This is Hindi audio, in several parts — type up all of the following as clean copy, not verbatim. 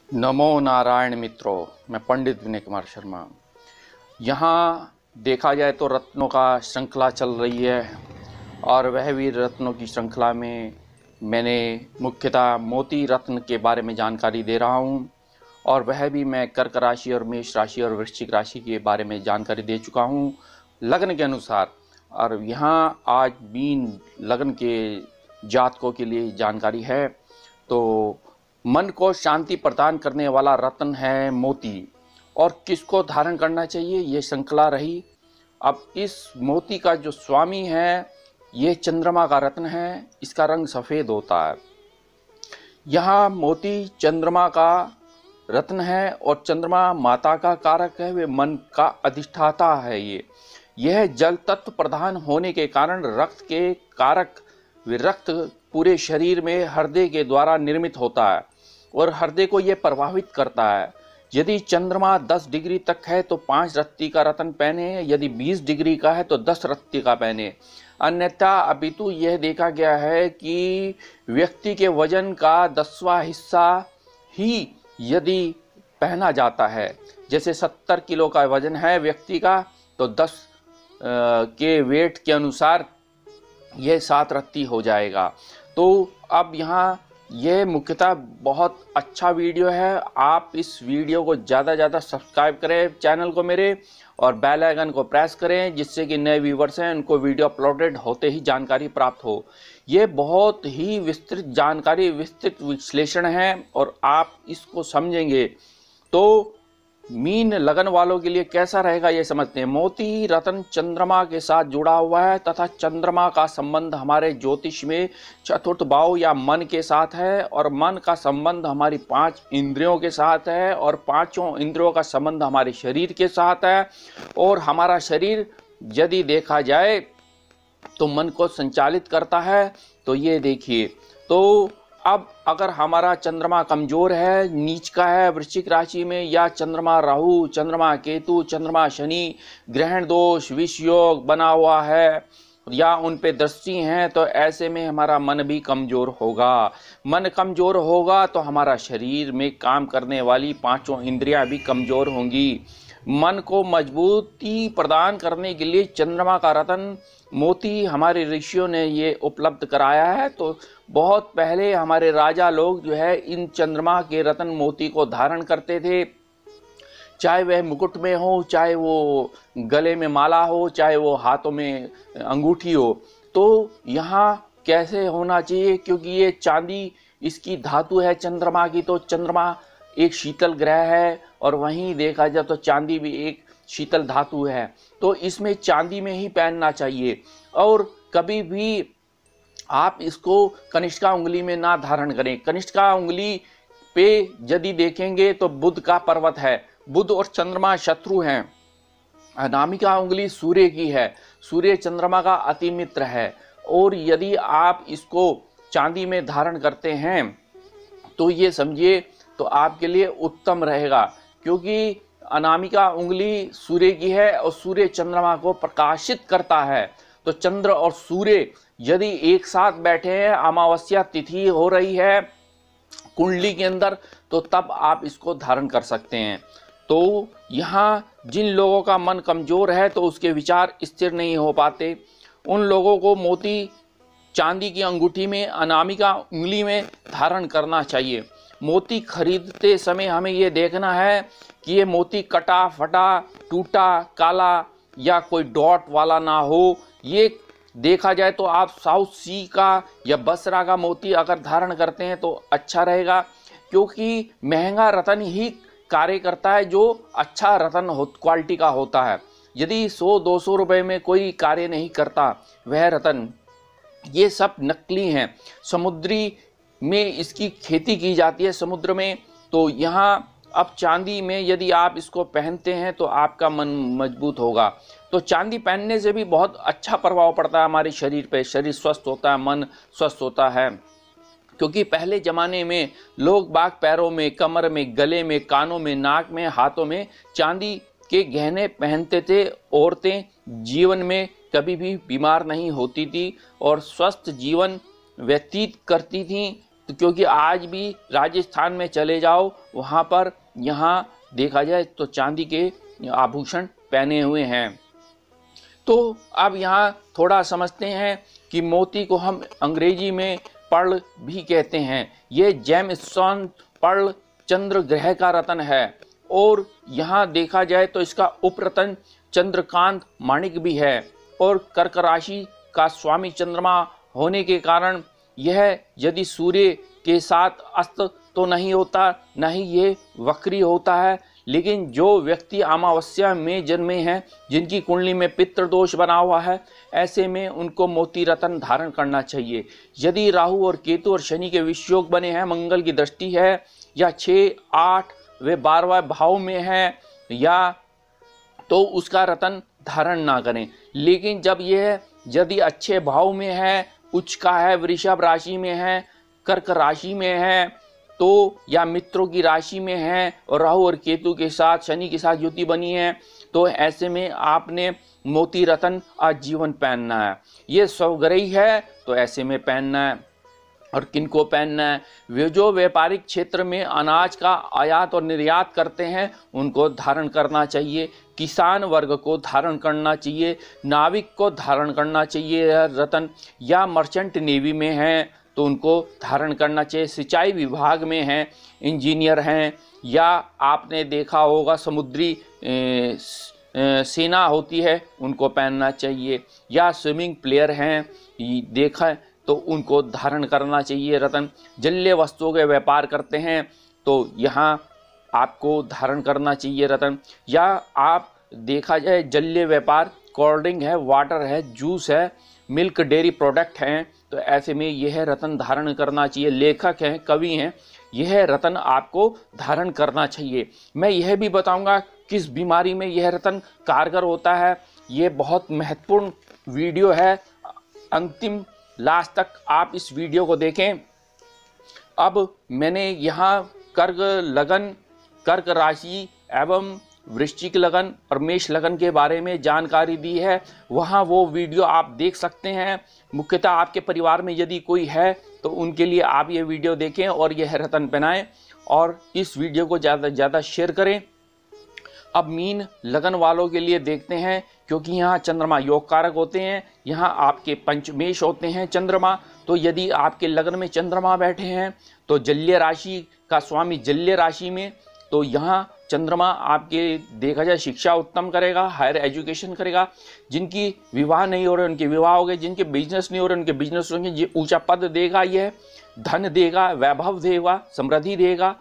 नमो नारायण मित्रों, मैं पंडित विनय कुमार शर्मा। यहाँ देखा जाए तो रत्नों का श्रृंखला चल रही है और वह भी रत्नों की श्रृंखला में मैंने मुख्यतः मोती रत्न के बारे में जानकारी दे रहा हूँ और वह भी मैं कर्क राशि और मेष राशि और वृश्चिक राशि के बारे में जानकारी दे चुका हूँ लग्न के अनुसार। और यहाँ आज मीन लग्न के जातकों के लिए जानकारी है। तो मन को शांति प्रदान करने वाला रत्न है मोती, और किसको धारण करना चाहिए ये श्रृंखला रही। अब इस मोती का जो स्वामी है ये चंद्रमा का रत्न है, इसका रंग सफ़ेद होता है। यहाँ मोती चंद्रमा का रत्न है और चंद्रमा माता का कारक है, वे मन का अधिष्ठाता है। यह जल तत्व प्रधान होने के कारण रक्त के कारक रक्त पूरे शरीर में हृदय के द्वारा निर्मित होता है और हृदय को यह प्रभावित करता है। यदि चंद्रमा 10 डिग्री तक है तो 5 रत्ती का रत्न पहने, यदि 20 डिग्री का है तो 10 रत्ती का पहने। अन्यथा अपितु यह देखा गया है कि व्यक्ति के वजन का 10वां हिस्सा ही यदि पहना जाता है, जैसे 70 किलो का वजन है व्यक्ति का, तो 10 के वेट के अनुसार यह 7 रत्ती हो जाएगा। तो अब यहाँ यह मुख्यतः बहुत अच्छा वीडियो है। आप इस वीडियो को ज़्यादा से ज़्यादा सब्सक्राइब करें चैनल को मेरे, और बेल आइकन को प्रेस करें, जिससे कि नए व्यूवर्स हैं उनको वीडियो अपलोडेड होते ही जानकारी प्राप्त हो। ये बहुत ही विस्तृत जानकारी, विस्तृत विश्लेषण है और आप इसको समझेंगे तो मीन लगन वालों के लिए कैसा रहेगा ये समझते हैं। मोती रत्न चंद्रमा के साथ जुड़ा हुआ है तथा चंद्रमा का संबंध हमारे ज्योतिष में चतुर्थ भाव या मन के साथ है, और मन का संबंध हमारी 5 इंद्रियों के साथ है, और 5 इंद्रियों का संबंध हमारे शरीर के साथ है। और हमारा शरीर यदि देखा जाए तो मन को संचालित करता है। तो ये देखिए, तो अब अगर हमारा चंद्रमा कमजोर है, नीच का है वृश्चिक राशि में, या चंद्रमा राहु, चंद्रमा केतु, चंद्रमा शनि, ग्रहण दोष, विष योग बना हुआ है, या उन पे दृष्टि हैं, तो ऐसे में हमारा मन भी कमजोर होगा। मन कमजोर होगा तो हमारा शरीर में काम करने वाली 5 इंद्रियां भी कमजोर होंगी। मन को मजबूती प्रदान करने के लिए चंद्रमा का रत्न मोती हमारे ऋषियों ने ये उपलब्ध कराया है। तो बहुत पहले हमारे राजा लोग जो है इन चंद्रमा के रत्न मोती को धारण करते थे, चाहे वह मुकुट में हो, चाहे वो गले में माला हो, चाहे वो हाथों में अंगूठी हो। तो यहाँ कैसे होना चाहिए, क्योंकि ये चांदी इसकी धातु है चंद्रमा की, तो चंद्रमा एक शीतल ग्रह है और वहीं देखा जाए तो चांदी भी एक शीतल धातु है। तो इसमें चांदी में ही पहनना चाहिए, और कभी भी आप इसको कनिष्का उंगली में ना धारण करें। कनिष्का उंगली पे यदि देखेंगे तो बुध का पर्वत है, बुध और चंद्रमा शत्रु हैं। अनामिका उंगली सूर्य की है, सूर्य चंद्रमा का अति मित्र है। और यदि आप इसको चांदी में धारण करते हैं तो ये समझिए तो आपके लिए उत्तम रहेगा, क्योंकि अनामिका उंगली सूर्य की है और सूर्य चंद्रमा को प्रकाशित करता है। तो चंद्र और सूर्य यदि एक साथ बैठे हैं, अमावस्या तिथि हो रही है कुंडली के अंदर, तो तब आप इसको धारण कर सकते हैं। तो यहाँ जिन लोगों का मन कमजोर है तो उसके विचार स्थिर नहीं हो पाते, उन लोगों को मोती चांदी की अंगूठी में, अनामिका उंगली में धारण करना चाहिए। मोती खरीदते समय हमें ये देखना है कि ये मोती कटा फटा, टूटा, काला या कोई डॉट वाला ना हो। ये देखा जाए तो आप साउथ सी का या बसरा का मोती अगर धारण करते हैं तो अच्छा रहेगा, क्योंकि महंगा रत्न ही कार्य करता है जो अच्छा रत्न क्वालिटी का होता है। यदि 100-200 रुपए में कोई कार्य नहीं करता वह रत्न, ये सब नकली हैं। समुद्री में इसकी खेती की जाती है समुद्र में। तो यहाँ अब चांदी में यदि आप इसको पहनते हैं तो आपका मन मजबूत होगा। तो चांदी पहनने से भी बहुत अच्छा प्रभाव पड़ता है हमारे शरीर पे, शरीर स्वस्थ होता है, मन स्वस्थ होता है। क्योंकि पहले ज़माने में लोग बाग पैरों में, कमर में, गले में, कानों में, नाक में, हाथों में चांदी के गहने पहनते थे। औरतें जीवन में कभी भी बीमार नहीं होती थी और स्वस्थ जीवन व्यतीत करती थीं। तो क्योंकि आज भी राजस्थान में चले जाओ, वहाँ पर यहाँ देखा जाए तो चांदी के आभूषण पहने हुए हैं। तो अब यहाँ थोड़ा समझते हैं कि मोती को हम अंग्रेजी में पर्ल भी कहते हैं। ये जेमस्टोन पर्ल चंद्र ग्रह का रत्न है और यहाँ देखा जाए तो इसका उपरतन चंद्रकांत माणिक भी है और कर्क राशि का स्वामी चंद्रमा होने के कारण यह यदि सूर्य के साथ अस्त तो नहीं होता, न ही ये वक्री होता है। लेकिन जो व्यक्ति अमावस्या में जन्मे हैं, जिनकी कुंडली में पितृदोष बना हुआ है, ऐसे में उनको मोती रत्न धारण करना चाहिए। यदि राहु और केतु और शनि के विषयोग बने हैं, मंगल की दृष्टि है, या 6, 8 वे 12वां भाव में है, या तो उसका रत्न धारण ना करें। लेकिन जब यह यदि अच्छे भाव में है, उच्च का है, वृषभ राशि में है, कर्क राशि में है, तो या मित्रों की राशि में है और राहु और केतु के साथ शनि के साथ युति बनी है, तो ऐसे में आपने मोती रत्न आजीवन पहनना है। ये स्वग्रही है तो ऐसे में पहनना है। और किनको पहनना है? वे जो व्यापारिक क्षेत्र में अनाज का आयात और निर्यात करते हैं उनको धारण करना चाहिए, किसान वर्ग को धारण करना चाहिए, नाविक को धारण करना चाहिए रत्न, या मर्चेंट नेवी में हैं तो उनको धारण करना चाहिए, सिंचाई विभाग में हैं, इंजीनियर हैं, या आपने देखा होगा समुद्री सेना होती है उनको पहनना चाहिए, या स्विमिंग प्लेयर हैं देखा तो उनको धारण करना चाहिए रत्न। जलीय वस्तुओं के व्यापार करते हैं तो यहाँ आपको धारण करना चाहिए रत्न। या आप देखा जाए जलीय व्यापार, कोल्ड ड्रिंक है, वाटर है, जूस है, मिल्क डेयरी प्रोडक्ट हैं, तो ऐसे में यह रत्न धारण करना चाहिए। लेखक हैं, कवि हैं, यह रत्न आपको धारण करना चाहिए। मैं यह भी बताऊंगा किस बीमारी में यह रत्न कारगर होता है। ये बहुत महत्वपूर्ण वीडियो है, अंतिम लास्ट तक आप इस वीडियो को देखें। अब मैंने यहाँ कर्क लगन, कर्क राशि एवं वृश्चिक लगन और मेष लगन के बारे में जानकारी दी है, वहाँ वो वीडियो आप देख सकते हैं। मुख्यतः आपके परिवार में यदि कोई है तो उनके लिए आप ये वीडियो देखें और यह रत्न पहनाएं और इस वीडियो को ज़्यादा से ज़्यादा शेयर करें। अब मीन लगन वालों के लिए देखते हैं, क्योंकि यहाँ चंद्रमा योग कारक होते हैं, यहाँ आपके पंचमेश होते हैं चंद्रमा। तो यदि आपके लगन में चंद्रमा बैठे हैं तो जलीय राशि का स्वामी जलीय राशि में, तो यहाँ चंद्रमा आपके देखा जाए शिक्षा उत्तम करेगा, हायर एजुकेशन करेगा। जिनकी विवाह नहीं हो रहे उनके विवाह हो गए, जिनके बिजनेस नहीं हो रहे उनके बिजनेस होंगे। ये ऊंचा पद देगा, यह धन देगा, वैभव देगा, समृद्धि देगा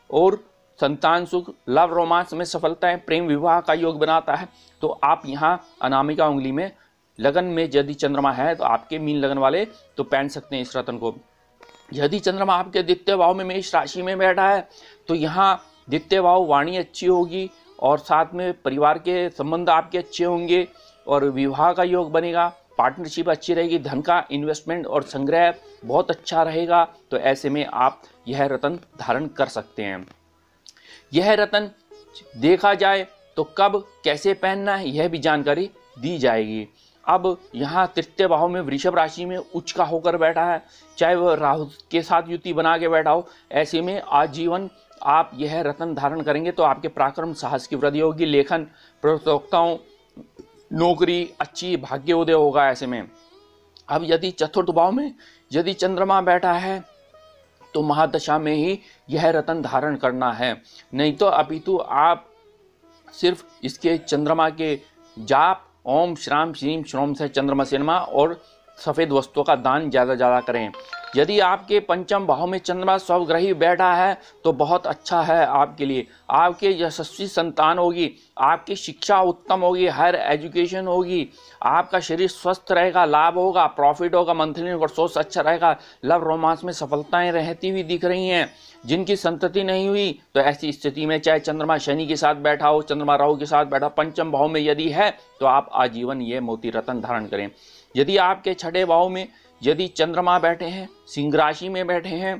और संतान सुख, लव रोमांस में सफलताएं, प्रेम विवाह का योग बनाता है। तो आप यहाँ अनामिका उंगली में लगन में यदि चंद्रमा है तो आपके मीन लगन वाले तो पहन सकते हैं इस रत्न को। यदि चंद्रमा आपके द्वितीय भाव में मेष राशि में बैठा है तो यहाँ द्वितीय भाव वाणी अच्छी होगी और साथ में परिवार के संबंध आपके अच्छे होंगे और विवाह का योग बनेगा, पार्टनरशिप अच्छी रहेगी, धन का इन्वेस्टमेंट और संग्रह बहुत अच्छा रहेगा। तो ऐसे में आप यह रत्न धारण कर सकते हैं। यह रत्न देखा जाए तो कब कैसे पहनना है यह भी जानकारी दी जाएगी। अब यहाँ तृतीय भाव में वृषभ राशि में उच्च का होकर बैठा है, चाहे वह राहु के साथ युति बना के बैठा हो, ऐसे में आजीवन आप यह रत्न धारण करेंगे तो आपके पराक्रम साहस की वृद्धि होगी, लेखन प्रतियोगिताओं, नौकरी अच्छी, भाग्योदय होगा ऐसे में। अब यदि चतुर्थ भाव में यदि चंद्रमा बैठा है तो महादशा में ही यह रत्न धारण करना है, नहीं तो अपितु आप सिर्फ इसके चंद्रमा के जाप ओम श्राम श्रीम श्रोम से चंद्रमा से नमः और सफ़ेद वस्तुओं का दान ज़्यादा करें। यदि आपके पंचम भाव में चंद्रमा स्वग्रही बैठा है तो बहुत अच्छा है आपके लिए, आपके यशस्वी संतान होगी, आपकी शिक्षा उत्तम होगी, हायर एजुकेशन होगी, आपका शरीर स्वस्थ रहेगा, लाभ होगा, प्रॉफिट होगा, मंथली सोर्स अच्छा रहेगा, लव रोमांस में सफलताएं रहती हुई दिख रही हैं। जिनकी संतति नहीं हुई तो ऐसी स्थिति में चाहे चंद्रमा शनि के साथ बैठा हो, चंद्रमा राहु के साथ बैठा, पंचम भाव में यदि है तो आप आजीवन ये मोती रत्न धारण करें। यदि आपके छठे भाव में यदि चंद्रमा बैठे हैं, सिंह राशि में बैठे हैं,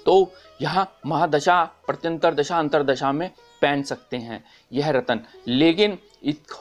तो यहाँ महादशा, प्रत्यंतर दशा, अंतरदशा में पहन सकते हैं यह रत्न। लेकिन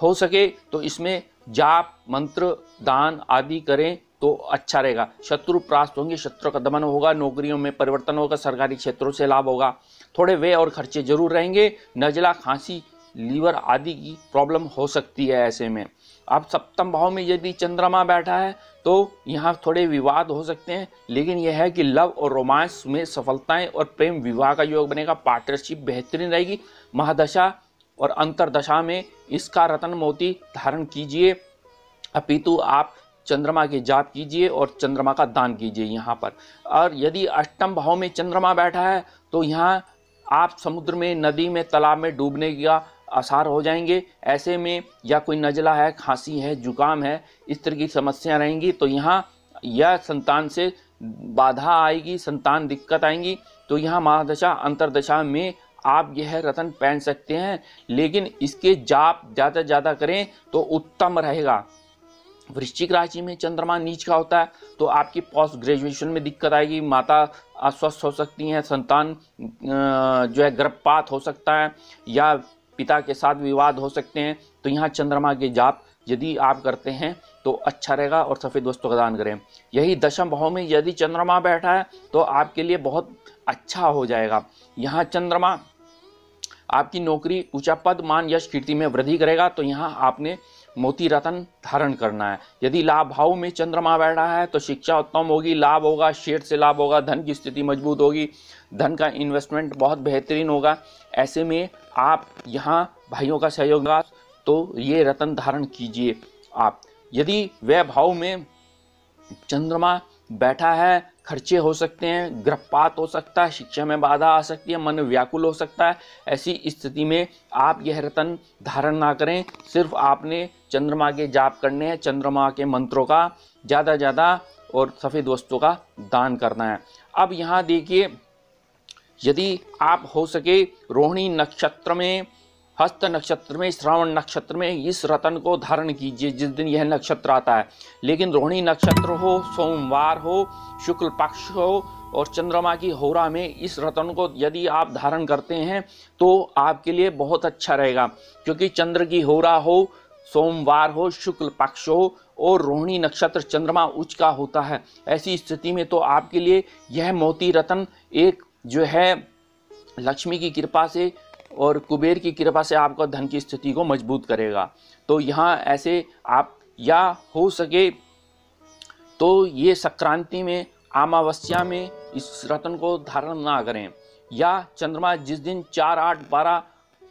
हो सके तो इसमें जाप मंत्र दान आदि करें तो अच्छा रहेगा। शत्रु परास्त होंगे, शत्रु का दमन होगा, नौकरियों में परिवर्तन होगा, सरकारी क्षेत्रों से लाभ होगा। थोड़े व्यय और खर्चे जरूर रहेंगे, नज़ला, खांसी, लीवर आदि की प्रॉब्लम हो सकती है। ऐसे में अब सप्तम भाव में यदि चंद्रमा बैठा है तो यहाँ थोड़े विवाद हो सकते हैं, लेकिन यह है कि लव और रोमांस में सफलताएं और प्रेम विवाह का योग बनेगा, पार्टनरशिप बेहतरीन रहेगी। महादशा और अंतरदशा में इसका रत्न मोती धारण कीजिए, अपितु आप चंद्रमा के जाप कीजिए और चंद्रमा का दान कीजिए यहाँ पर। और यदि अष्टम भाव में चंद्रमा बैठा है तो यहाँ आप समुद्र में, नदी में, तालाब में डूबने का आसार हो जाएंगे। ऐसे में या कोई नज़ला है, खांसी है, जुकाम है, इस तरह की समस्या रहेंगी तो यहाँ यह संतान से बाधा आएगी, संतान दिक्कत आएंगी। तो यहाँ महादशा अंतरदशा में आप यह रत्न पहन सकते हैं, लेकिन इसके जाप ज़्यादा से ज़्यादा करें तो उत्तम रहेगा। वृश्चिक राशि में चंद्रमा नीच का होता है तो आपकी पोस्ट ग्रेजुएशन में दिक्कत आएगी, माता अस्वस्थ हो सकती हैं, संतान जो है गर्भपात हो सकता है या पिता के साथ विवाद हो सकते हैं। तो यहाँ चंद्रमा के जाप यदि आप करते हैं तो अच्छा रहेगा और सफ़ेद वस्तु का दान करें। यही दशम भाव में यदि चंद्रमा बैठा है तो आपके लिए बहुत अच्छा हो जाएगा। यहाँ चंद्रमा आपकी नौकरी, ऊंचा पद, मान, यश, कीर्ति में वृद्धि करेगा। तो यहाँ आपने मोती रत्न धारण करना है। यदि लाभ भाव में चंद्रमा बैठा है तो शिक्षा उत्तम होगी, लाभ होगा, शेयर से लाभ होगा, धन की स्थिति मजबूत होगी, धन का इन्वेस्टमेंट बहुत बेहतरीन होगा। ऐसे में आप यहाँ भाइयों का सहयोग होगा तो ये रत्न धारण कीजिए आप। यदि वह भाव में चंद्रमा बैठा है, खर्चे हो सकते हैं, गर्भपात हो सकता है, शिक्षा में बाधा आ सकती है, मन व्याकुल हो सकता है। ऐसी स्थिति में आप यह रत्न धारण ना करें, सिर्फ आपने चंद्रमा के जाप करने हैं, चंद्रमा के मंत्रों का ज़्यादा ज़्यादा और सफ़ेद वस्तु का दान करना है। अब यहाँ देखिए, यदि आप हो सके रोहिणी नक्षत्र में, हस्त नक्षत्र में, श्रावण नक्षत्र में इस रत्न को धारण कीजिए जिस दिन यह नक्षत्र आता है। लेकिन रोहिणी नक्षत्र हो, सोमवार हो, शुक्ल पक्ष हो और चंद्रमा की होरा में इस रत्न को यदि आप धारण करते हैं तो आपके लिए बहुत अच्छा रहेगा, क्योंकि चंद्र की होरा हो, सोमवार हो, शुक्ल पक्ष हो और रोहिणी नक्षत्र चंद्रमा उच्च का होता है। ऐसी स्थिति में तो आपके लिए यह मोती रत्न एक जो है लक्ष्मी की कृपा से और कुबेर की कृपा से आपको धन की स्थिति को मजबूत करेगा। तो यहाँ ऐसे आप या हो सके तो ये संक्रांति में, अमावस्या में इस रत्न को धारण ना करें, या चंद्रमा जिस दिन 4, 8, 12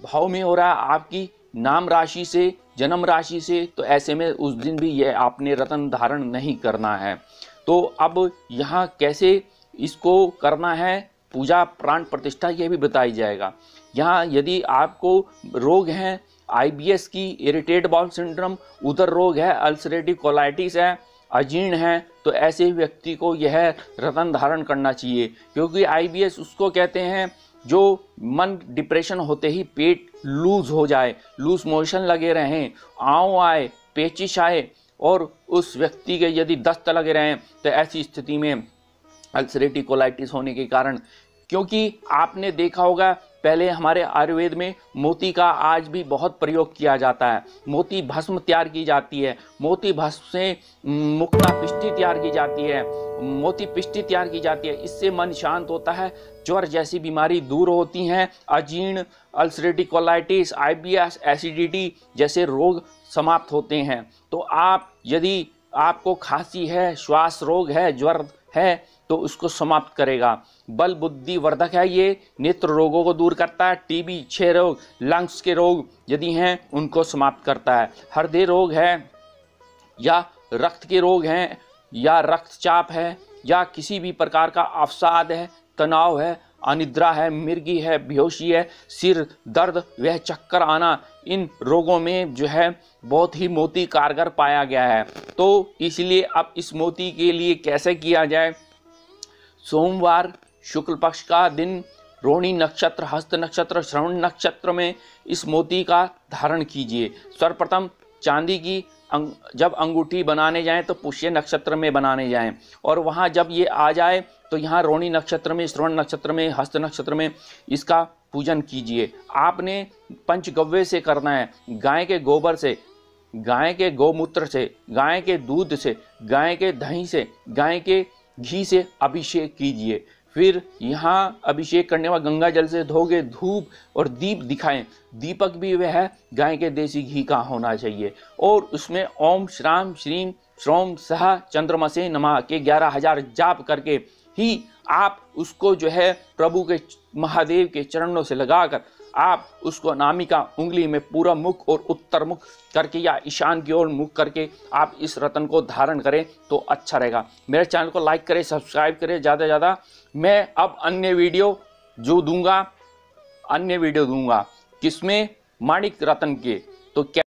भाव में हो रहा है आपकी नाम राशि से, जन्म राशि से, तो ऐसे में उस दिन भी ये आपने रत्न धारण नहीं करना है। तो अब यहाँ कैसे इसको करना है, पूजा, प्राण प्रतिष्ठा, ये भी बताई जाएगा। यहाँ यदि आपको रोग हैं IBS की, इरिटेट बाउल सिंड्रोम, उदर रोग है, अल्सरेटिव कोलाइटिस है, अजीर्ण है, तो ऐसे व्यक्ति को यह रत्न धारण करना चाहिए। क्योंकि IBS उसको कहते हैं जो मन डिप्रेशन होते ही पेट लूज हो जाए, लूज मोशन लगे रहें, आँव आए, पेचिश आए और उस व्यक्ति के यदि दस्त लगे रहें, तो ऐसी स्थिति में अल्सरेटिव कोलाइटिस होने के कारण, क्योंकि आपने देखा होगा पहले हमारे आयुर्वेद में मोती का आज भी बहुत प्रयोग किया जाता है। मोती भस्म तैयार की जाती है, मोती भस्म से मुक्ता पिष्टि तैयार की जाती है, मोती पिष्टि तैयार की जाती है। इससे मन शांत होता है, ज्वर जैसी बीमारी दूर होती हैं, अजीर्ण, अल्सरेटिव कोलाइटिस, IBS, एसिडिटी जैसे रोग समाप्त होते हैं। तो आप यदि आपको खांसी है, श्वास रोग है, ज्वर है, तो उसको समाप्त करेगा। बल बुद्धि वर्धक है, ये नेत्र रोगों को दूर करता है, TB, क्षय रोग, लंग्स के रोग यदि हैं उनको समाप्त करता है। हृदय रोग है या रक्त के रोग हैं या रक्तचाप है या किसी भी प्रकार का अवसाद है, तनाव है, अनिद्रा है, मिर्गी है, बेहोशी है, सिर दर्द, वह चक्कर आना, इन रोगों में जो है बहुत ही मोती कारगर पाया गया है। तो इसलिए अब इस मोती के लिए कैसे किया जाए, सोमवार शुक्ल पक्ष का दिन, रोहिणी नक्षत्र, हस्त नक्षत्र, श्रवण नक्षत्र में इस मोती का धारण कीजिए। सर्वप्रथम चांदी की जब अंगूठी बनाने जाएं तो पुष्य नक्षत्र में बनाने जाएं, और वहां जब ये आ जाए तो यहाँ रोहिणी नक्षत्र में, श्रवण नक्षत्र में, हस्त नक्षत्र में इसका पूजन कीजिए। आपने पंचगव्य से करना है, गाय के गोबर से गाय के गौमूत्र से, गाय के दूध से, गाय के दही से, गाय के घी से अभिषेक कीजिए। फिर यहाँ अभिषेक करने में गंगा जल से धोगे, धूप और दीप दिखाएं। दीपक भी वह गाय के देसी घी का होना चाहिए और उसमें ओम श्राम श्रीम श्रोम सह चंद्रमसे नमः के 11,000 जाप करके ही आप उसको जो है प्रभु के महादेव के चरणों से लगाकर आप उसको अनामिका उंगली में पूरा मुख और उत्तर मुख करके या ईशान की ओर मुख करके आप इस रत्न को धारण करें तो अच्छा रहेगा। मेरे चैनल को लाइक करें, सब्सक्राइब करें ज़्यादा से ज़्यादा। मैं अब अन्य वीडियो दूंगा किसमें, माणिक रत्न के। तो क्या